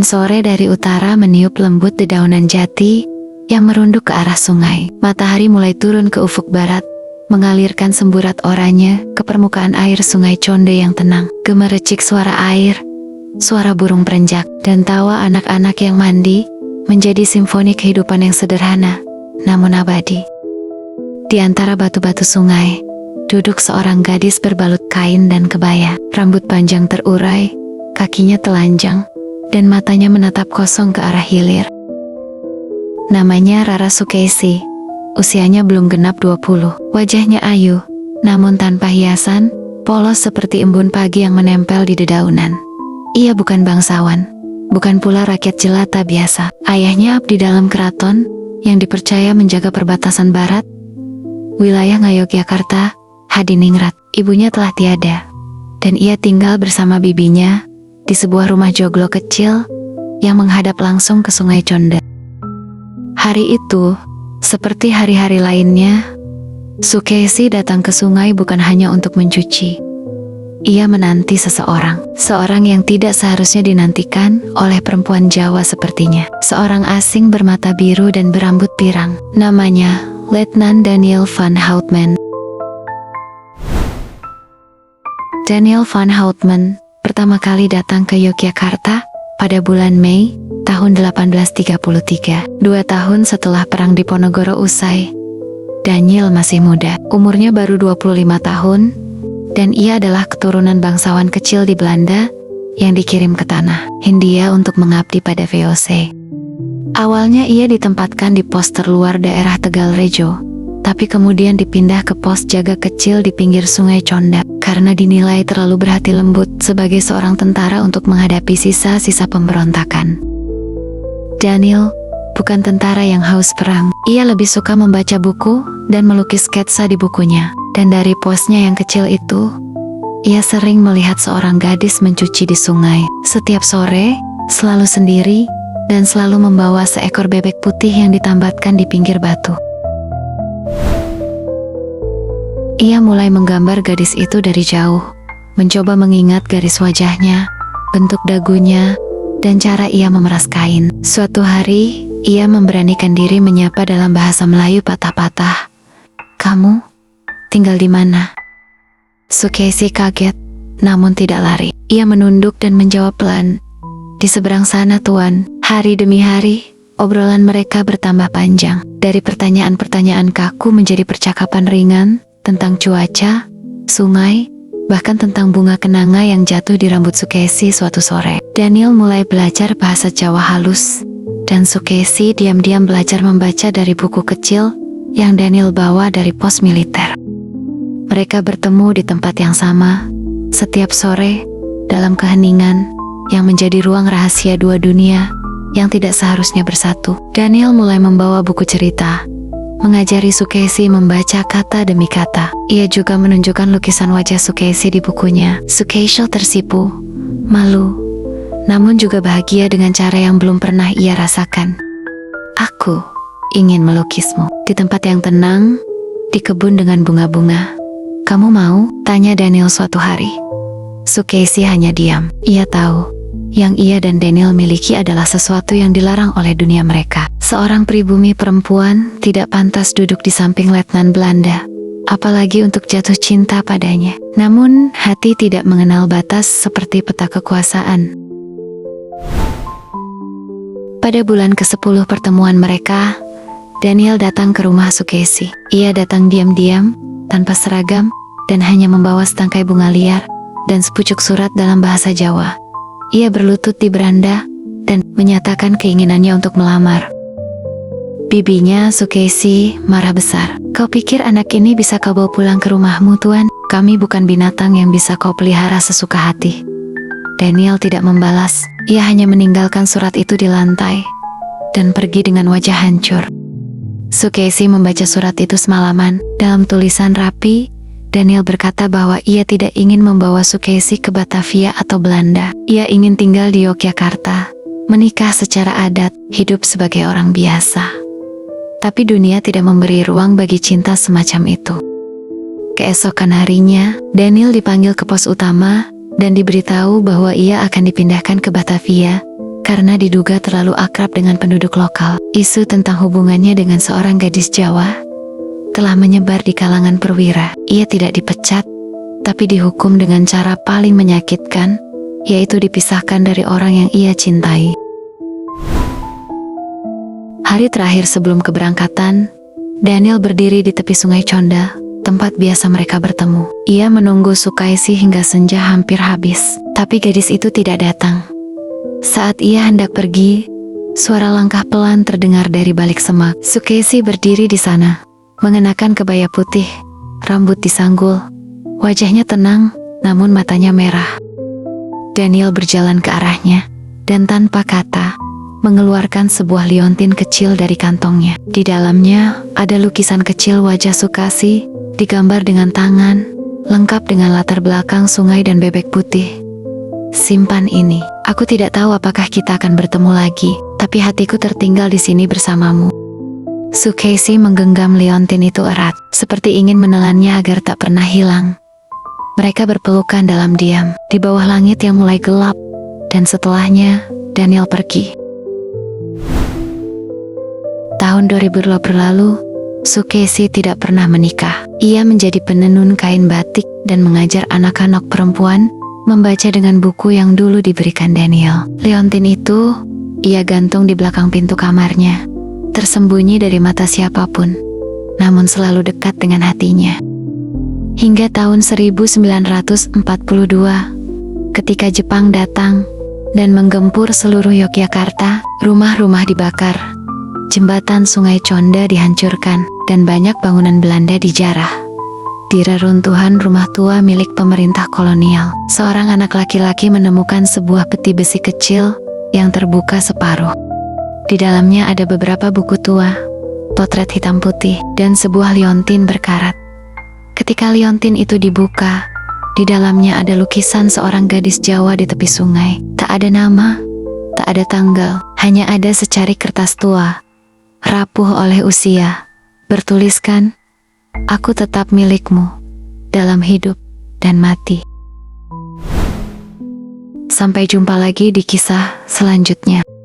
sore dari utara meniup lembut dedaunan jati yang merunduk ke arah sungai. Matahari mulai turun ke ufuk barat, mengalirkan semburat oranye ke permukaan air sungai Conde yang tenang. Gemericik suara air, suara burung perenjak, dan tawa anak-anak yang mandi menjadi simfoni kehidupan yang sederhana, namun abadi. Di antara batu-batu sungai, duduk seorang gadis berbalut kain dan kebaya. Rambut panjang terurai, kakinya telanjang, dan matanya menatap kosong ke arah hilir. Namanya Rara Sukesi, usianya belum genap 20. Wajahnya ayu, namun tanpa hiasan, polos seperti embun pagi yang menempel di dedaunan. Ia bukan bangsawan, bukan pula rakyat jelata biasa. Ayahnya abdi dalam keraton yang dipercaya menjaga perbatasan barat, wilayah Ngayogyakarta, Hadiningrat. Ibunya telah tiada, dan ia tinggal bersama bibinya di sebuah rumah joglo kecil yang menghadap langsung ke sungai Conde. Hari itu, seperti hari-hari lainnya, Sukesi datang ke sungai bukan hanya untuk mencuci. Ia menanti seseorang yang tidak seharusnya dinantikan oleh perempuan Jawa sepertinya. Seorang asing bermata biru dan berambut pirang. Namanya Letnan Daniel van Houtman. Daniel van Houtman pertama kali datang ke Yogyakarta pada bulan Mei tahun 1833. 2 tahun setelah Perang Diponegoro usai, Daniel masih muda, umurnya baru 25 tahun, dan ia adalah keturunan bangsawan kecil di Belanda yang dikirim ke tanah Hindia untuk mengabdi pada VOC. Awalnya ia ditempatkan di pos terluar daerah Tegalrejo, tapi kemudian dipindah ke pos jaga kecil di pinggir sungai Conda karena dinilai terlalu berhati lembut sebagai seorang tentara untuk menghadapi sisa-sisa pemberontakan. Daniel bukan tentara yang haus perang. Ia lebih suka membaca buku dan melukis sketsa di bukunya. Dan dari posnya yang kecil itu, ia sering melihat seorang gadis mencuci di sungai. Setiap sore, selalu sendiri, dan selalu membawa seekor bebek putih yang ditambatkan di pinggir batu. Ia mulai menggambar gadis itu dari jauh, mencoba mengingat garis wajahnya, bentuk dagunya, dan cara ia memeras kain. Suatu hari, ia memberanikan diri menyapa dalam bahasa Melayu patah-patah. "Kamu tinggal di mana?" Sukesi kaget, namun tidak lari. Ia menunduk dan menjawab pelan, "Di seberang sana, Tuan." Hari demi hari, obrolan mereka bertambah panjang. Dari pertanyaan-pertanyaan kaku menjadi percakapan ringan tentang cuaca, sungai, bahkan tentang bunga kenanga yang jatuh di rambut Sukesi suatu sore. Daniel mulai belajar bahasa Jawa halus, dan Sukesi diam-diam belajar membaca dari buku kecil yang Daniel bawa dari pos militer. Mereka bertemu di tempat yang sama, setiap sore, dalam keheningan yang menjadi ruang rahasia dua dunia yang tidak seharusnya bersatu. Daniel mulai membawa buku cerita, mengajari Sukesi membaca kata demi kata. Ia juga menunjukkan lukisan wajah Sukesi di bukunya. Sukesi tersipu, malu, namun juga bahagia dengan cara yang belum pernah ia rasakan. "Aku ingin melukismu di tempat yang tenang, di kebun dengan bunga-bunga. Kamu mau?" tanya Daniel suatu hari. Sukesi hanya diam. Ia tahu, yang ia dan Daniel miliki adalah sesuatu yang dilarang oleh dunia mereka. Seorang pribumi perempuan tidak pantas duduk di samping letnan Belanda, apalagi untuk jatuh cinta padanya. Namun, hati tidak mengenal batas seperti peta kekuasaan. Pada bulan ke-10 pertemuan mereka, Daniel datang ke rumah Sukesi. Ia datang diam-diam, tanpa seragam, dan hanya membawa setangkai bunga liar dan sepucuk surat dalam bahasa Jawa. Ia berlutut di beranda dan menyatakan keinginannya untuk melamar. Bibinya, Sukesi, marah besar. "Kau pikir anak ini bisa kau bawa pulang ke rumahmu, Tuan? Kami bukan binatang yang bisa kau pelihara sesuka hati." Daniel tidak membalas. Ia hanya meninggalkan surat itu di lantai dan pergi dengan wajah hancur. Sukesi membaca surat itu semalaman. Dalam tulisan rapi, Daniel berkata bahwa ia tidak ingin membawa Sukesi ke Batavia atau Belanda. Ia ingin tinggal di Yogyakarta, menikah secara adat, hidup sebagai orang biasa. Tapi dunia tidak memberi ruang bagi cinta semacam itu. Keesokan harinya, Daniel dipanggil ke pos utama dan diberitahu bahwa ia akan dipindahkan ke Batavia karena diduga terlalu akrab dengan penduduk lokal. Isu tentang hubungannya dengan seorang gadis Jawa telah menyebar di kalangan perwira. Ia tidak dipecat, tapi dihukum dengan cara paling menyakitkan, yaitu dipisahkan dari orang yang ia cintai. Hari terakhir sebelum keberangkatan, Daniel berdiri di tepi Sungai Conda, tempat biasa mereka bertemu. Ia menunggu Sukaisi hingga senja hampir habis, tapi gadis itu tidak datang. Saat ia hendak pergi, suara langkah pelan terdengar dari balik semak. Sukaisi berdiri di sana, mengenakan kebaya putih, rambut disanggul, wajahnya tenang, namun matanya merah. Daniel berjalan ke arahnya, dan tanpa kata, mengeluarkan sebuah liontin kecil dari kantongnya. Di dalamnya, ada lukisan kecil wajah Sukasi, digambar dengan tangan, lengkap dengan latar belakang sungai dan bebek putih. Simpan ini. Aku tidak tahu apakah kita akan bertemu lagi, tapi hatiku tertinggal di sini bersamamu. Sukaisi menggenggam liontin itu erat, seperti ingin menelannya agar tak pernah hilang. Mereka berpelukan dalam diam, di bawah langit yang mulai gelap, dan setelahnya, Daniel pergi. Tahun 2020 berlalu, Sukaisi tidak pernah menikah. Ia menjadi penenun kain batik dan mengajar anak-anak perempuan membaca dengan buku yang dulu diberikan Daniel. Liontin itu, ia gantung di belakang pintu kamarnya, tersembunyi dari mata siapapun, namun selalu dekat dengan hatinya. Hingga tahun 1942, ketika Jepang datang dan menggempur seluruh Yogyakarta, rumah-rumah dibakar, jembatan Sungai Conda dihancurkan, dan banyak bangunan Belanda dijarah. Di reruntuhan rumah tua milik pemerintah kolonial, seorang anak laki-laki menemukan sebuah peti besi kecil yang terbuka separuh. Di dalamnya ada beberapa buku tua, potret hitam putih, dan sebuah liontin berkarat. Ketika liontin itu dibuka, di dalamnya ada lukisan seorang gadis Jawa di tepi sungai. Tak ada nama, tak ada tanggal, hanya ada secari kertas tua, rapuh oleh usia, bertuliskan, "Aku tetap milikmu, dalam hidup dan mati." Sampai jumpa lagi di kisah selanjutnya.